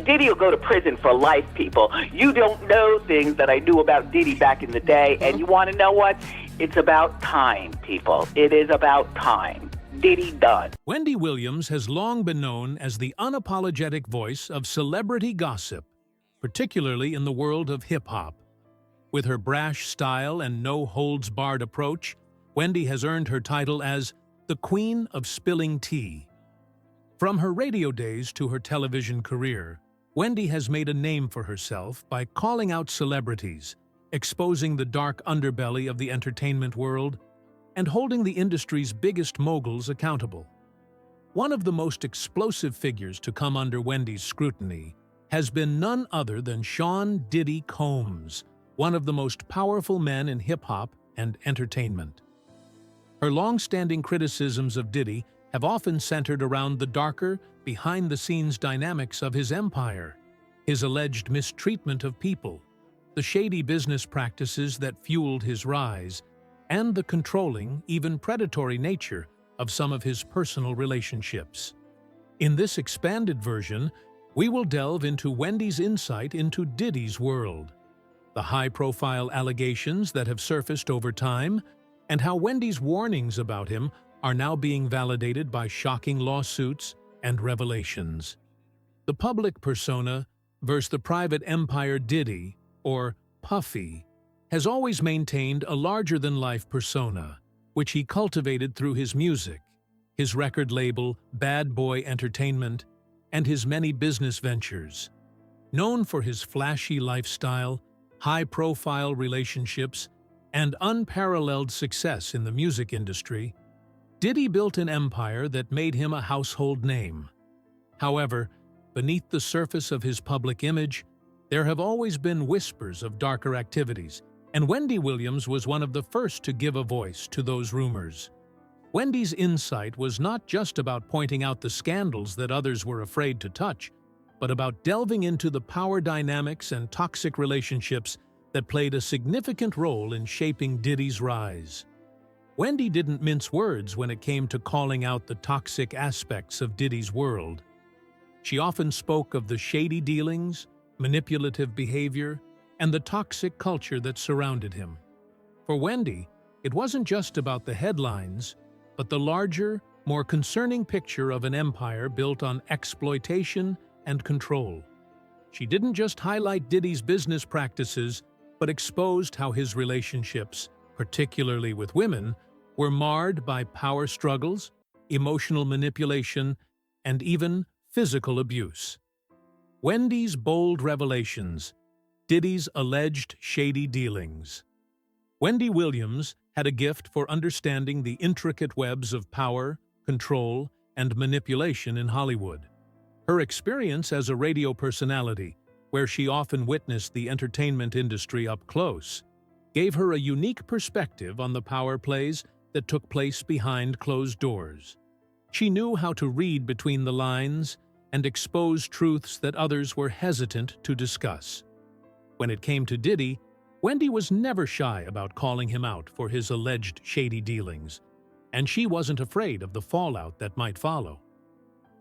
Diddy will go to prison for life, people. You don't know things that I knew about Diddy back in the day, and you want to know what? It's about time, people. It is about time. Diddy done. Wendy Williams has long been known as the unapologetic voice of celebrity gossip, particularly in the world of hip-hop. With her brash style and no-holds-barred approach, Wendy has earned her title as the Queen of Spilling Tea. From her radio days to her television career, Wendy has made a name for herself by calling out celebrities, exposing the dark underbelly of the entertainment world, and holding the industry's biggest moguls accountable. One of the most explosive figures to come under Wendy's scrutiny has been none other than Sean Diddy Combs, one of the most powerful men in hip-hop and entertainment. Her long-standing criticisms of Diddy have often centered around the darker, behind-the-scenes dynamics of his empire, his alleged mistreatment of people, the shady business practices that fueled his rise, and the controlling, even predatory nature of some of his personal relationships. In this expanded version, we will delve into Wendy's insight into Diddy's world, the high-profile allegations that have surfaced over time, and how Wendy's warnings about him are now being validated by shocking lawsuits and revelations. The public persona versus the private empire Diddy, or Puffy, has always maintained a larger-than-life persona, which he cultivated through his music, his record label Bad Boy Entertainment, and his many business ventures. Known for his flashy lifestyle, high-profile relationships, and unparalleled success in the music industry, Diddy built an empire that made him a household name. However, beneath the surface of his public image, there have always been whispers of darker activities, and Wendy Williams was one of the first to give a voice to those rumors. Wendy's insight was not just about pointing out the scandals that others were afraid to touch, but about delving into the power dynamics and toxic relationships that played a significant role in shaping Diddy's rise. Wendy didn't mince words when it came to calling out the toxic aspects of Diddy's world. She often spoke of the shady dealings, manipulative behavior, and the toxic culture that surrounded him. For Wendy, it wasn't just about the headlines, but the larger, more concerning picture of an empire built on exploitation and control. She didn't just highlight Diddy's business practices, but exposed how his relationships, particularly with women, were marred by power struggles, emotional manipulation, and even physical abuse. Wendy's bold revelations, Diddy's alleged shady dealings. Wendy Williams had a gift for understanding the intricate webs of power, control, and manipulation in Hollywood. Her experience as a radio personality, where she often witnessed the entertainment industry up close, gave her a unique perspective on the power plays that took place behind closed doors. She knew how to read between the lines and expose truths that others were hesitant to discuss. When it came to Diddy, Wendy was never shy about calling him out for his alleged shady dealings, and she wasn't afraid of the fallout that might follow.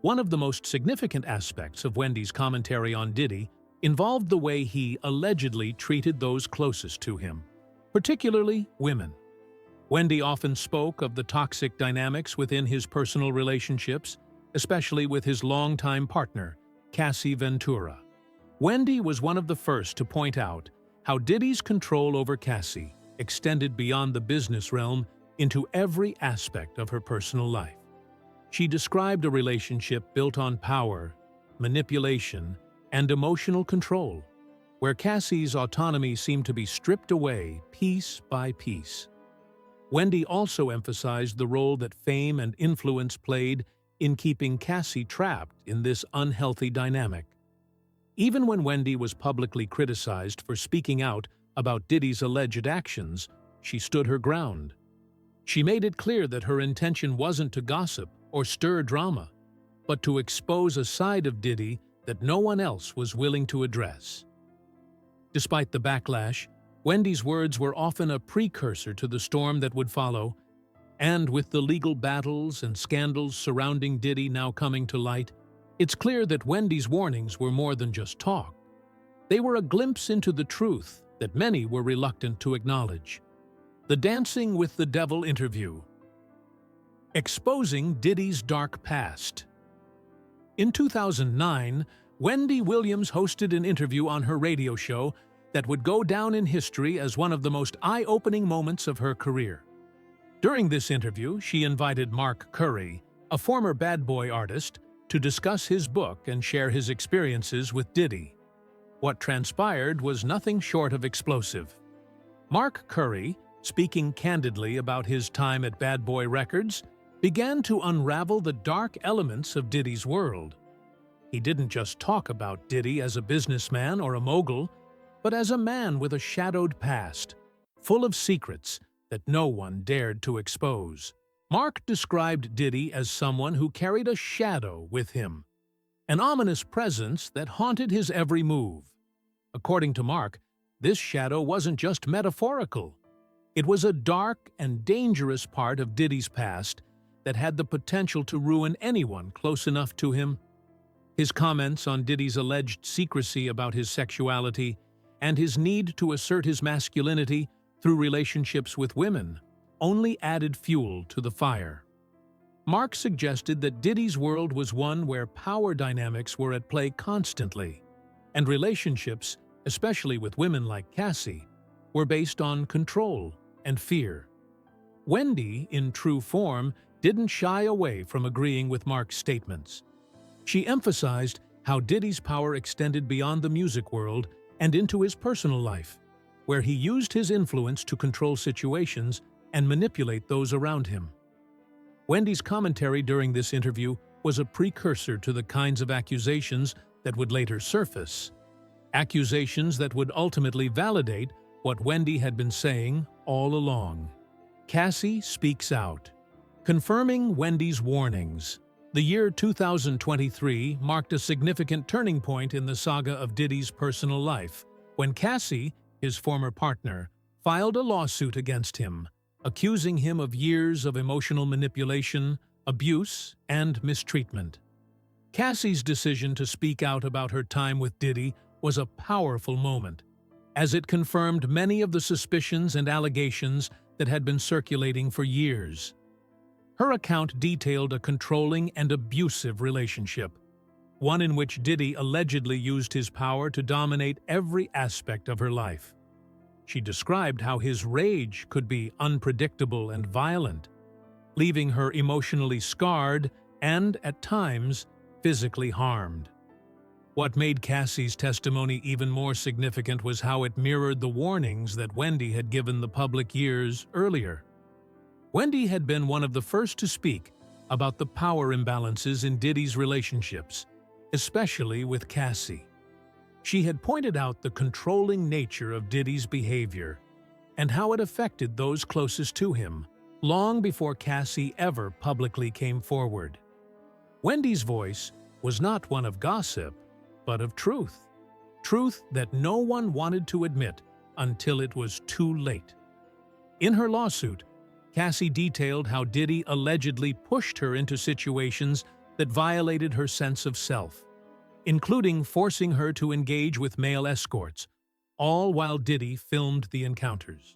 One of the most significant aspects of Wendy's commentary on Diddy involved the way he allegedly treated those closest to him, particularly women. Wendy often spoke of the toxic dynamics within his personal relationships, especially with his longtime partner, Cassie Ventura. Wendy was one of the first to point out how Diddy's control over Cassie extended beyond the business realm into every aspect of her personal life. She described a relationship built on power, manipulation, and emotional control, where Cassie's autonomy seemed to be stripped away piece by piece. Wendy also emphasized the role that fame and influence played in keeping Cassie trapped in this unhealthy dynamic. Even when Wendy was publicly criticized for speaking out about Diddy's alleged actions, she stood her ground. She made it clear that her intention wasn't to gossip or stir drama, but to expose a side of Diddy that no one else was willing to address. Despite the backlash, Wendy's words were often a precursor to the storm that would follow, and with the legal battles and scandals surrounding Diddy now coming to light, It's clear that Wendy's warnings were more than just talk. They were a glimpse into the truth that many were reluctant to acknowledge. The Dancing with the Devil interview. Exposing Diddy's dark past. In 2009, Wendy Williams hosted an interview on her radio show that would go down in history as one of the most eye-opening moments of her career. During this interview, she invited Mark Curry, a former bad boy artist, to discuss his book and share his experiences with Diddy. What transpired was nothing short of explosive. Mark Curry, speaking candidly about his time at Bad Boy Records, began to unravel the dark elements of Diddy's world. He didn't just talk about Diddy as a businessman or a mogul, but as a man with a shadowed past, full of secrets that no one dared to expose. Mark described Diddy as someone who carried a shadow with him, an ominous presence that haunted his every move. According to Mark, this shadow wasn't just metaphorical. It was a dark and dangerous part of Diddy's past that had the potential to ruin anyone close enough to him. His comments on Diddy's alleged secrecy about his sexuality and his need to assert his masculinity through relationships with women only added fuel to the fire. Mark suggested that Diddy's world was one where power dynamics were at play constantly, and relationships, especially with women like Cassie, were based on control and fear. Wendy, in true form, didn't shy away from agreeing with Mark's statements. She emphasized how Diddy's power extended beyond the music world and into his personal life, where he used his influence to control situations and manipulate those around him. Wendy's commentary during this interview was a precursor to the kinds of accusations that would later surface. Accusations that would ultimately validate what Wendy had been saying all along. Cassie Speaks Out. Confirming Wendy's warnings. The year 2023 marked a significant turning point in the saga of Diddy's personal life, when Cassie, his former partner, filed a lawsuit against him, accusing him of years of emotional manipulation, abuse, and mistreatment. Cassie's decision to speak out about her time with Diddy was a powerful moment, as it confirmed many of the suspicions and allegations that had been circulating for years. Her account detailed a controlling and abusive relationship, one in which Diddy allegedly used his power to dominate every aspect of her life. She described how his rage could be unpredictable and violent, leaving her emotionally scarred and, at times, physically harmed. What made Cassie's testimony even more significant was how it mirrored the warnings that Wendy had given the public years earlier. Wendy had been one of the first to speak about the power imbalances in Diddy's relationships, especially with Cassie. She had pointed out the controlling nature of Diddy's behavior and how it affected those closest to him, long before Cassie ever publicly came forward. Wendy's voice was not one of gossip, but of truth. Truth that no one wanted to admit until it was too late. In her lawsuit, Cassie detailed how Diddy allegedly pushed her into situations that violated her sense of self, including forcing her to engage with male escorts, all while Diddy filmed the encounters.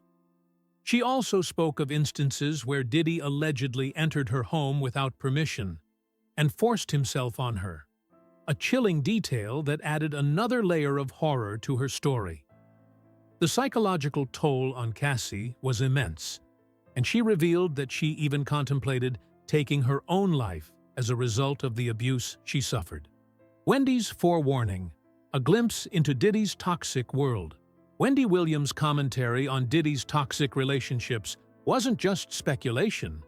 She also spoke of instances where Diddy allegedly entered her home without permission and forced himself on her, a chilling detail that added another layer of horror to her story. The psychological toll on Cassie was immense, and she revealed that she even contemplated taking her own life as a result of the abuse she suffered. Wendys Forewarning, a glimpse into Diddy's toxic world. Wendy Williams' commentary on Diddy's toxic relationships wasn't just speculation.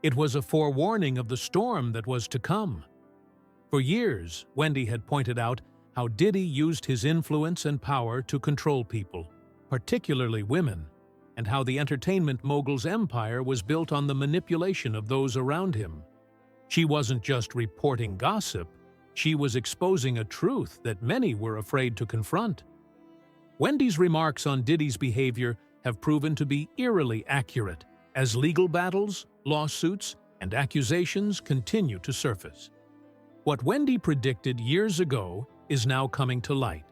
It was a forewarning of the storm that was to come. For years, Wendy had pointed out how Diddy used his influence and power to control people, particularly women, and how the entertainment mogul's empire was built on the manipulation of those around him. She wasn't just reporting gossip, she was exposing a truth that many were afraid to confront. Wendy's remarks on Diddy's behavior have proven to be eerily accurate as legal battles, lawsuits, and accusations continue to surface. What Wendy predicted years ago is now coming to light,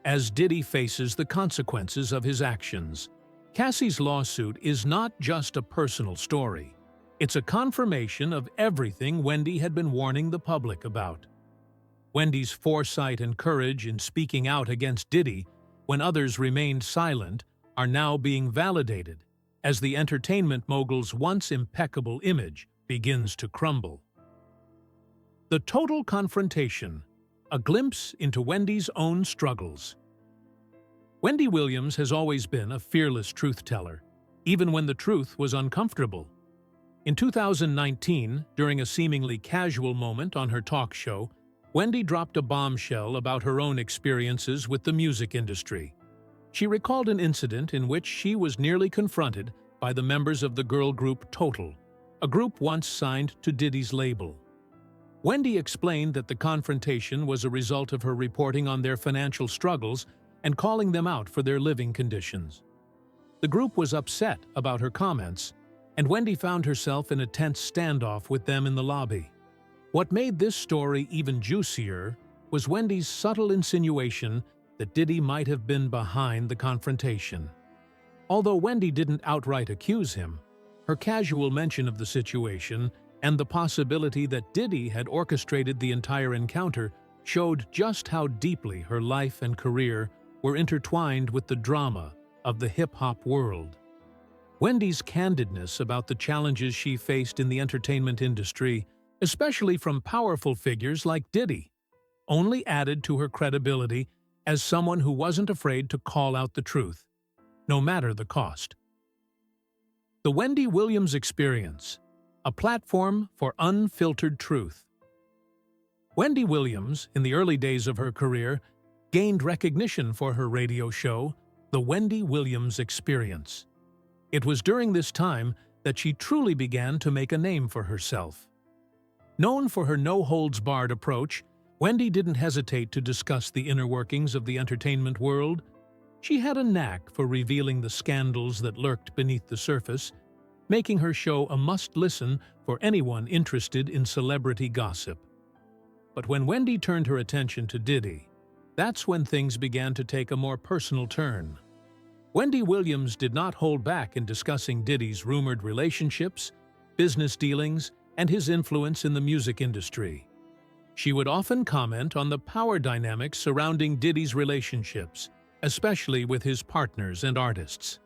as Diddy faces the consequences of his actions. Cassie's lawsuit is not just a personal story. It's a confirmation of everything Wendy had been warning the public about. Wendy's foresight and courage in speaking out against Diddy when others remained silent are now being validated as the entertainment mogul's once impeccable image begins to crumble. The Total Confrontation, a glimpse into Wendy's own struggles. Wendy Williams has always been a fearless truth-teller, even when the truth was uncomfortable. In 2019, during a seemingly casual moment on her talk show, Wendy dropped a bombshell about her own experiences with the music industry. She recalled an incident in which she was nearly confronted by the members of the girl group Total, a group once signed to Diddy's label. Wendy explained that the confrontation was a result of her reporting on their financial struggles and calling them out for their living conditions. The group was upset about her comments, and Wendy found herself in a tense standoff with them in the lobby. What made this story even juicier was Wendy's subtle insinuation that Diddy might have been behind the confrontation. Although Wendy didn't outright accuse him, her casual mention of the situation and the possibility that Diddy had orchestrated the entire encounter showed just how deeply her life and career were intertwined with the drama of the hip-hop world. Wendy's candidness about the challenges she faced in the entertainment industry, especially from powerful figures like Diddy, only added to her credibility as someone who wasn't afraid to call out the truth, no matter the cost. The Wendy Williams Experience, a platform for unfiltered truth. Wendy Williams, in the early days of her career, gained recognition for her radio show, The Wendy Williams Experience. It was during this time that she truly began to make a name for herself. Known for her no-holds-barred approach, Wendy didn't hesitate to discuss the inner workings of the entertainment world. She had a knack for revealing the scandals that lurked beneath the surface, making her show a must-listen for anyone interested in celebrity gossip. But when Wendy turned her attention to Diddy, that's when things began to take a more personal turn. Wendy Williams did not hold back in discussing Diddy's rumored relationships, business dealings, and his influence in the music industry. She would often comment on the power dynamics surrounding Diddy's relationships, especially with his partners and artists.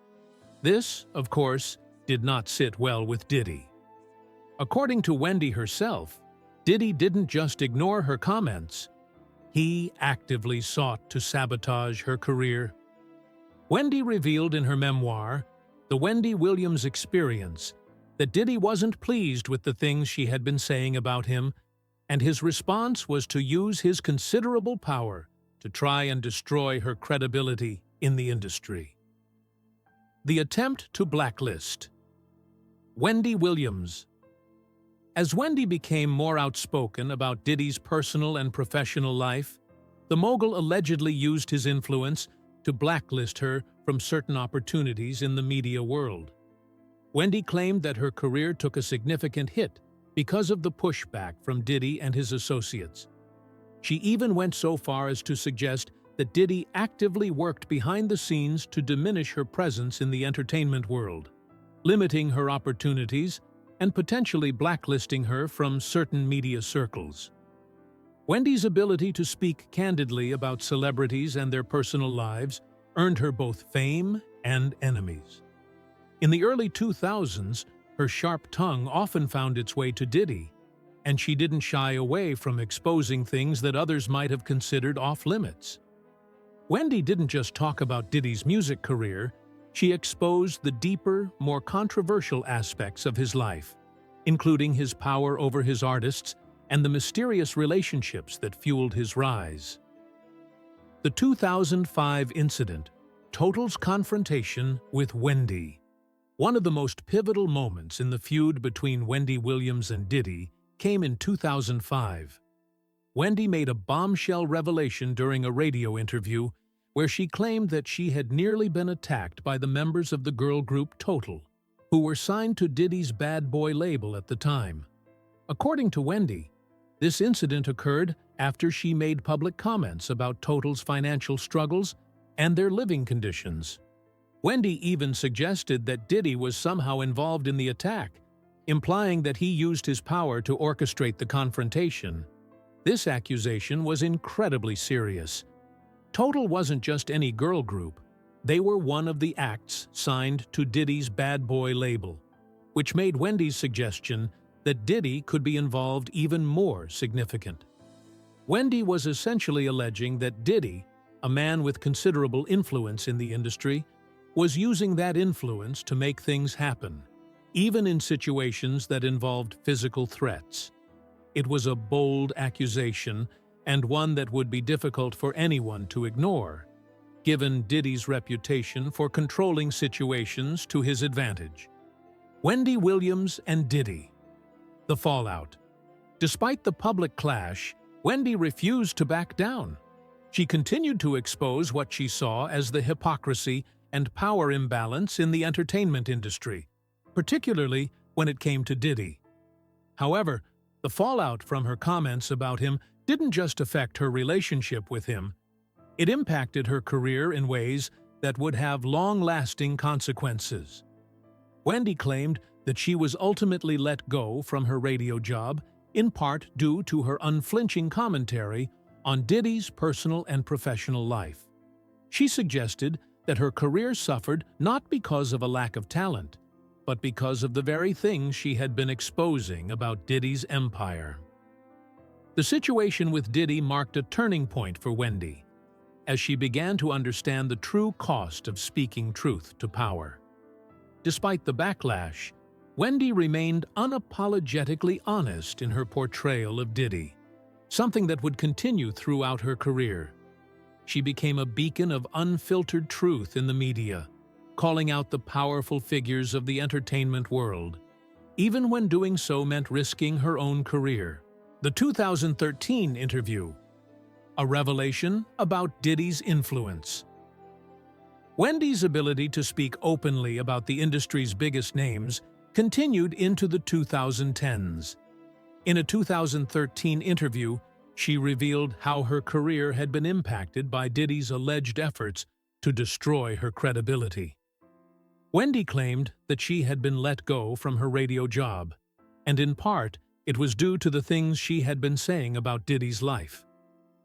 This, of course, did not sit well with Diddy. According to Wendy herself, Diddy didn't just ignore her comments. He actively sought to sabotage her career. Wendy revealed in her memoir, The Wendy Williams Experience, that Diddy wasn't pleased with the things she had been saying about him, and his response was to use his considerable power to try and destroy her credibility in the industry. The attempt to blacklist. Wendy Williams. As Wendy became more outspoken about Diddy's personal and professional life, the mogul allegedly used his influence to blacklist her from certain opportunities in the media world. Wendy claimed that her career took a significant hit because of the pushback from Diddy and his associates. She even went so far as to suggest that Diddy actively worked behind the scenes to diminish her presence in the entertainment world, limiting her opportunities and potentially blacklisting her from certain media circles. Wendy's ability to speak candidly about celebrities and their personal lives earned her both fame and enemies. In the early 2000s, her sharp tongue often found its way to Diddy, and she didn't shy away from exposing things that others might have considered off-limits. Wendy didn't just talk about Diddy's music career, she exposed the deeper, more controversial aspects of his life, including his power over his artists and the mysterious relationships that fueled his rise. The 2005 incident, Total's confrontation with Wendy. One of the most pivotal moments in the feud between Wendy Williams and Diddy came in 2005. Wendy made a bombshell revelation during a radio interview where she claimed that she had nearly been attacked by the members of the girl group Total, who were signed to Diddy's Bad Boy label at the time. According to Wendy, This incident occurred after she made public comments about Total's financial struggles and their living conditions. Wendy even suggested that Diddy was somehow involved in the attack, implying that he used his power to orchestrate the confrontation. This accusation was incredibly serious. Total wasn't just any girl group. They were one of the acts signed to Diddy's Bad Boy label, which made Wendy's suggestion that Diddy could be involved even more significant. Wendy was essentially alleging that Diddy, a man with considerable influence in the industry, was using that influence to make things happen, even in situations that involved physical threats. It was a bold accusation and one that would be difficult for anyone to ignore, given Diddy's reputation for controlling situations to his advantage. Wendy Williams and Diddy. The fallout. Despite the public clash, Wendy refused to back down. She continued to expose what she saw as the hypocrisy and power imbalance in the entertainment industry, particularly when it came to Diddy. However, the fallout from her comments about him didn't just affect her relationship with him. It impacted her career in ways that would have long-lasting consequences. Wendy claimed that she was ultimately let go from her radio job, in part due to her unflinching commentary on Diddy's personal and professional life. She suggested that her career suffered not because of a lack of talent, but because of the very things she had been exposing about Diddy's empire. The situation with Diddy marked a turning point for Wendy, as she began to understand the true cost of speaking truth to power. Despite the backlash, Wendy remained unapologetically honest in her portrayal of Diddy, something that would continue throughout her career. She became a beacon of unfiltered truth in the media, calling out the powerful figures of the entertainment world, even when doing so meant risking her own career. The 2013 interview, a revelation about Diddy's influence. Wendy's ability to speak openly about the industry's biggest names continued into the 2010s. In a 2013 interview, she revealed how her career had been impacted by Diddy's alleged efforts to destroy her credibility. Wendy claimed that she had been let go from her radio job, and in part, it was due to the things she had been saying about Diddy's life.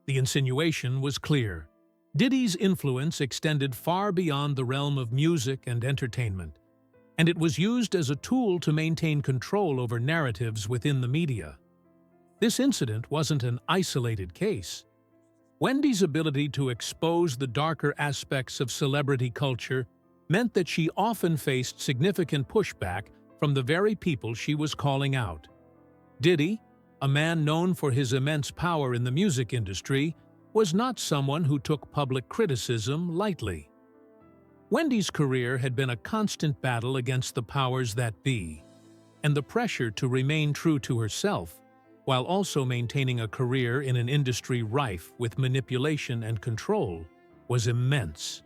The insinuation was clear. Diddy's influence extended far beyond the realm of music and entertainment, and it was used as a tool to maintain control over narratives within the media. This incident wasn't an isolated case. Wendy's ability to expose the darker aspects of celebrity culture meant that she often faced significant pushback from the very people she was calling out. Diddy, a man known for his immense power in the music industry, was not someone who took public criticism lightly. Wendy's career had been a constant battle against the powers that be, and the pressure to remain true to herself, while also maintaining a career in an industry rife with manipulation and control, was immense.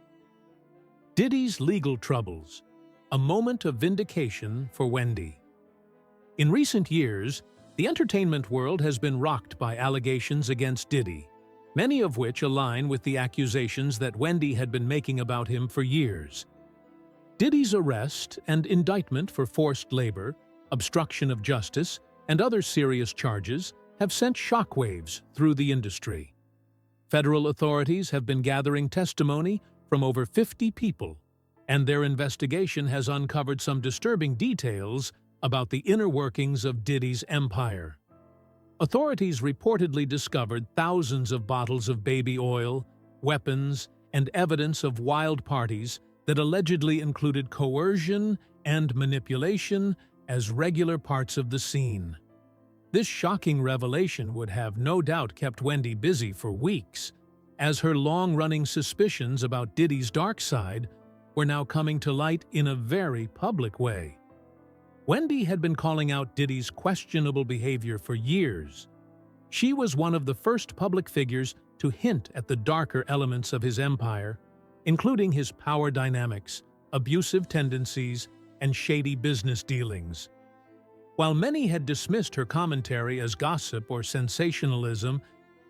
Diddy's legal troubles, a moment of vindication for Wendy. In recent years, the entertainment world has been rocked by allegations against Diddy, many of which align with the accusations that Wendy had been making about him for years. Diddy's arrest and indictment for forced labor, obstruction of justice, and other serious charges have sent shockwaves through the industry. Federal authorities have been gathering testimony from over 50 people, and their investigation has uncovered some disturbing details about the inner workings of Diddy's empire. Authorities reportedly discovered thousands of bottles of baby oil, weapons, and evidence of wild parties that allegedly included coercion and manipulation as regular parts of the scene. This shocking revelation would have no doubt kept Wendy busy for weeks, as her long-running suspicions about Diddy's dark side were now coming to light in a very public way. Wendy had been calling out Diddy's questionable behavior for years. She was one of the first public figures to hint at the darker elements of his empire, including his power dynamics, abusive tendencies, and shady business dealings. While many had dismissed her commentary as gossip or sensationalism,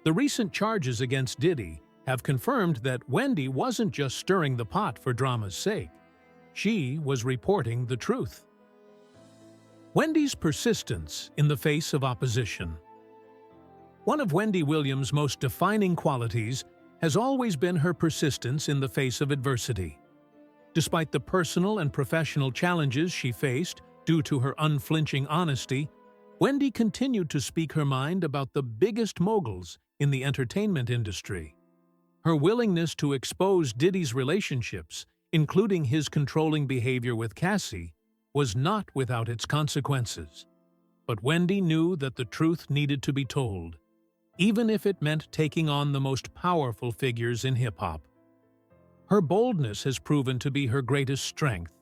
the recent charges against Diddy have confirmed that Wendy wasn't just stirring the pot for drama's sake. She was reporting the truth. Wendy's persistence in the face of opposition. One of Wendy Williams' most defining qualities has always been her persistence in the face of adversity. Despite the personal and professional challenges she faced due to her unflinching honesty, Wendy continued to speak her mind about the biggest moguls in the entertainment industry. Her willingness to expose Diddy's relationships, including his controlling behavior with Cassie, was not without its consequences. But Wendy knew that the truth needed to be told, even if it meant taking on the most powerful figures in hip-hop. Her boldness has proven to be her greatest strength,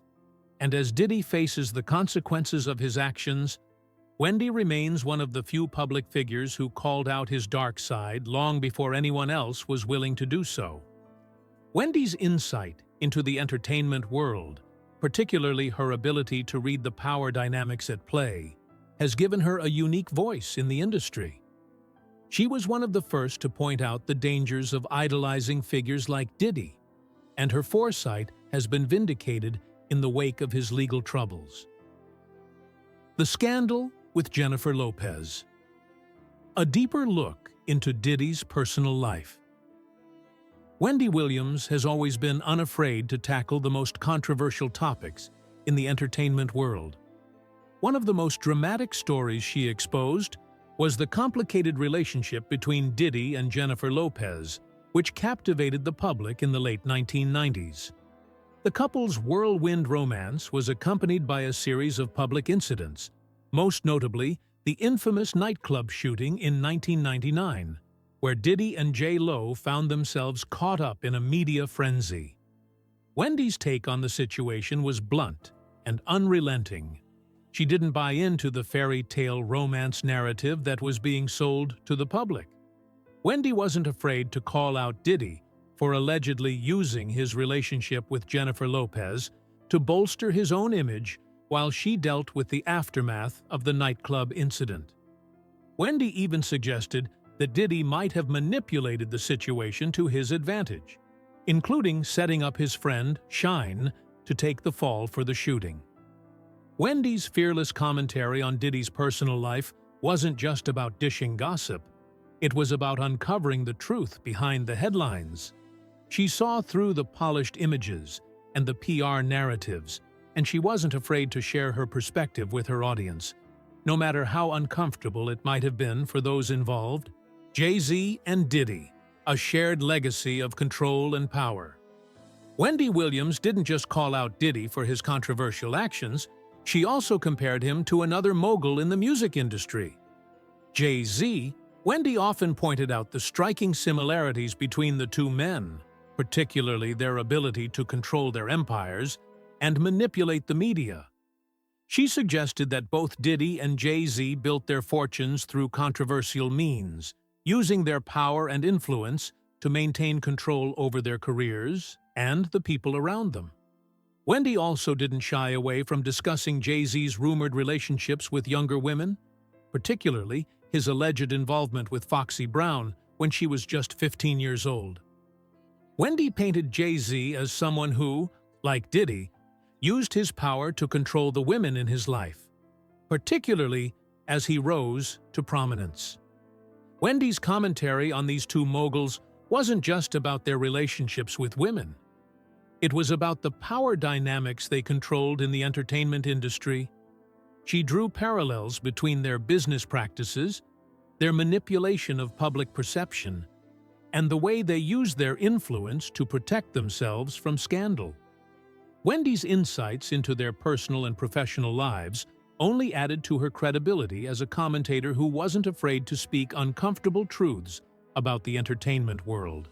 and as Diddy faces the consequences of his actions, Wendy remains one of the few public figures who called out his dark side long before anyone else was willing to do so. Wendy's insight into the entertainment world, particularly her ability to read the power dynamics at play, has given her a unique voice in the industry. She was one of the first to point out the dangers of idolizing figures like Diddy, and her foresight has been vindicated in the wake of his legal troubles. The scandal with Jennifer Lopez. A deeper look into Diddy's personal life. Wendy Williams has always been unafraid to tackle the most controversial topics in the entertainment world. One of the most dramatic stories she exposed was the complicated relationship between Diddy and Jennifer Lopez, which captivated the public in the late 1990s. The couple's whirlwind romance was accompanied by a series of public incidents, most notably the infamous nightclub shooting in 1999, where Diddy and J-Lo found themselves caught up in a media frenzy. Wendy's take on the situation was blunt and unrelenting. She didn't buy into the fairy tale romance narrative that was being sold to the public. Wendy wasn't afraid to call out Diddy for allegedly using his relationship with Jennifer Lopez to bolster his own image while she dealt with the aftermath of the nightclub incident. Wendy even suggested that Diddy might have manipulated the situation to his advantage, including setting up his friend, Shine, to take the fall for the shooting. Wendy's fearless commentary on Diddy's personal life wasn't just about dishing gossip. It was about uncovering the truth behind the headlines. She saw through the polished images and the PR narratives, and she wasn't afraid to share her perspective with her audience, no matter how uncomfortable it might have been for those involved. Jay-Z and Diddy, a shared legacy of control and power. Wendy Williams didn't just call out Diddy for his controversial actions, she also compared him to another mogul in the music industry, Jay-Z. Wendy often pointed out the striking similarities between the two men, particularly their ability to control their empires and manipulate the media. She suggested that both Diddy and Jay-Z built their fortunes through controversial means, using their power and influence to maintain control over their careers and the people around them. Wendy also didn't shy away from discussing Jay-Z's rumored relationships with younger women, particularly his alleged involvement with Foxy Brown when she was just 15 years old. Wendy painted Jay-Z as someone who, like Diddy, used his power to control the women in his life, particularly as he rose to prominence. Wendy's commentary on these two moguls wasn't just about their relationships with women. It was about the power dynamics they controlled in the entertainment industry. She drew parallels between their business practices, their manipulation of public perception, and the way they used their influence to protect themselves from scandal. Wendy's insights into their personal and professional lives only added to her credibility as a commentator who wasn't afraid to speak uncomfortable truths about the entertainment world.